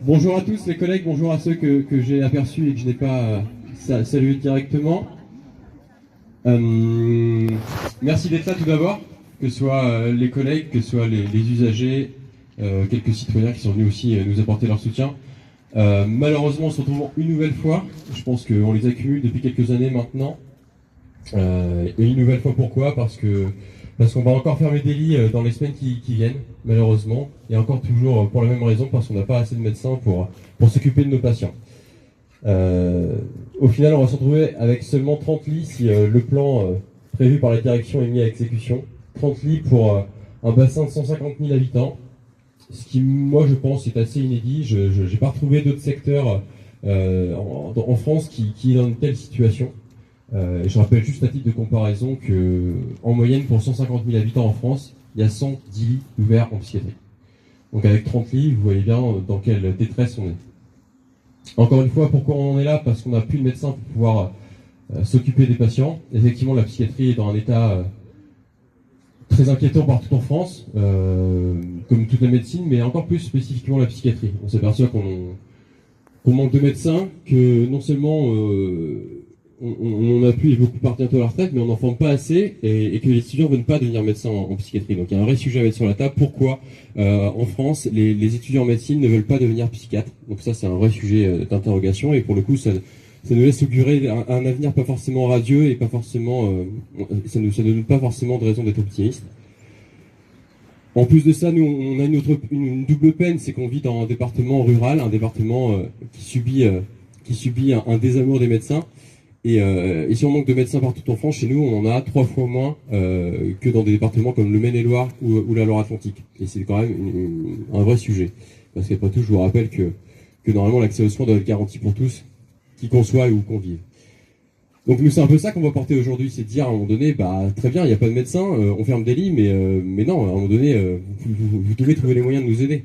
Bonjour à tous les collègues, bonjour à ceux que j'ai aperçus et que je n'ai pas salué directement. Merci d'être là tout d'abord, que ce soit les collègues, que ce soit les usagers, quelques citoyens qui sont venus aussi nous apporter leur soutien. Malheureusement, on se retrouve une nouvelle fois. Je pense qu'on les accumule depuis quelques années maintenant. Et une nouvelle fois pourquoi? Parce qu'on va encore fermer des lits dans les semaines qui viennent, malheureusement. Et encore toujours pour la même raison, parce qu'on n'a pas assez de médecins pour s'occuper de nos patients. Au final, on va se retrouver avec seulement 30 lits si le plan prévu par la direction est mis à exécution. 30 lits pour un bassin de 150 000 habitants. Ce qui, moi, je pense, est assez inédit. Je n'ai pas retrouvé d'autres secteurs en France qui est dans une telle situation. Je rappelle juste à titre de comparaison qu'en moyenne, pour 150 000 habitants en France, il y a 110 lits ouverts en psychiatrie. Donc avec 30 lits, vous voyez bien dans quelle détresse on est. Encore une fois, pourquoi on en est là? Parce qu'on n'a plus de médecins pour pouvoir s'occuper des patients. Effectivement, la psychiatrie est dans un état très inquiétant partout en France, comme toute la médecine, mais encore plus spécifiquement la psychiatrie. On s'aperçoit qu'on manque de médecins, que non seulement on n'a plus, et beaucoup partent bientôt à la retraite, mais on n'en forme pas assez, et que les étudiants ne veulent pas devenir médecins en psychiatrie. Donc il y a un vrai sujet à mettre sur la table. Pourquoi en France les étudiants en médecine ne veulent pas devenir psychiatres? Donc ça, c'est un vrai sujet d'interrogation, et pour le coup, ça nous laisse augurer un avenir pas forcément radieux, et pas forcément, ça ne donne pas forcément de raison d'être optimiste. En plus de ça, nous, on a une double peine, c'est qu'on vit dans un département rural, un département qui subit un désamour des médecins. Et si on manque de médecins partout en France, chez nous, on en a 3 fois moins que dans des départements comme le Maine-et-Loire ou la Loire-Atlantique. Et c'est quand même un vrai sujet. Parce qu'après tout, je vous rappelle que normalement, l'accès aux soins doit être garanti pour tous, qui qu'on soit et où qu'on vive. Donc nous, c'est un peu ça qu'on va porter aujourd'hui, c'est de dire à un moment donné, très bien, il n'y a pas de médecin, on ferme des lits, mais non, à un moment donné, vous devez trouver les moyens de nous aider.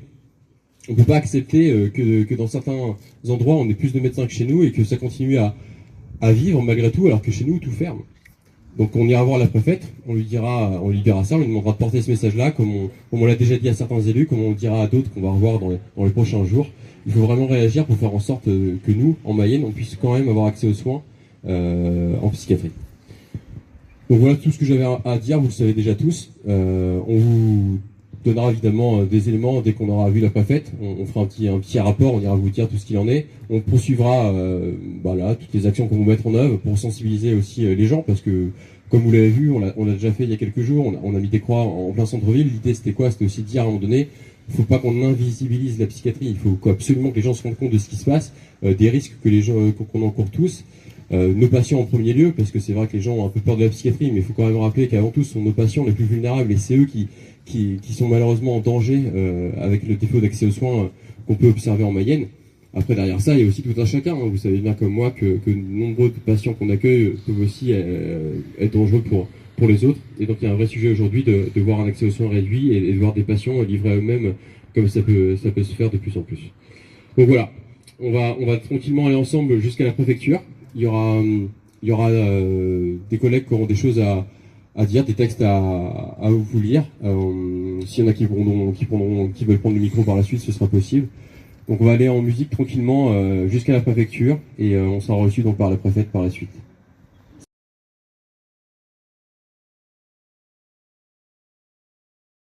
On ne peut pas accepter que dans certains endroits, on ait plus de médecins que chez nous et que ça continue à vivre malgré tout, alors que chez nous, tout ferme. Donc on ira voir la préfète, on lui dira ça, on lui demandera de porter ce message-là, comme on l'a déjà dit à certains élus, comme on le dira à d'autres qu'on va revoir dans les prochains jours. Il faut vraiment réagir pour faire en sorte que nous, en Mayenne, on puisse quand même avoir accès aux soins en psychiatrie. Donc voilà tout ce que j'avais à dire, vous le savez déjà tous. On vous donnera évidemment des éléments dès qu'on aura vu la préfète. On fera un petit rapport, on ira vous dire tout ce qu'il en est. On poursuivra toutes les actions qu'on va mettre en œuvre pour sensibiliser aussi les gens, parce que comme vous l'avez vu, on l'a déjà fait il y a quelques jours, on a mis des croix en plein centre-ville. L'idée c'était quoi? C'était aussi de dire à un moment donné, il ne faut pas qu'on invisibilise la psychiatrie, il faut absolument que les gens se rendent compte de ce qui se passe, des risques qu'on encourt tous. Nos patients en premier lieu, parce que c'est vrai que les gens ont un peu peur de la psychiatrie, mais il faut quand même rappeler qu'avant tout, ce sont nos patients les plus vulnérables, et c'est eux qui sont malheureusement en danger avec le défaut d'accès aux soins qu'on peut observer en Mayenne. Après, derrière ça, il y a aussi tout un chacun. Hein. Vous savez bien comme moi que nombreux patients qu'on accueille peuvent aussi être dangereux pour les autres. Et donc, il y a un vrai sujet aujourd'hui de voir un accès aux soins réduit et de voir des patients livrés à eux-mêmes, comme ça peut se faire de plus en plus. Donc voilà, on va tranquillement aller ensemble jusqu'à la préfecture. Il y aura des collègues qui auront des choses à dire, des textes à vous lire. S'il y en a qui veulent prendre le micro par la suite, ce sera possible. Donc on va aller en musique tranquillement jusqu'à la préfecture, et on sera reçu donc par la préfète par la suite.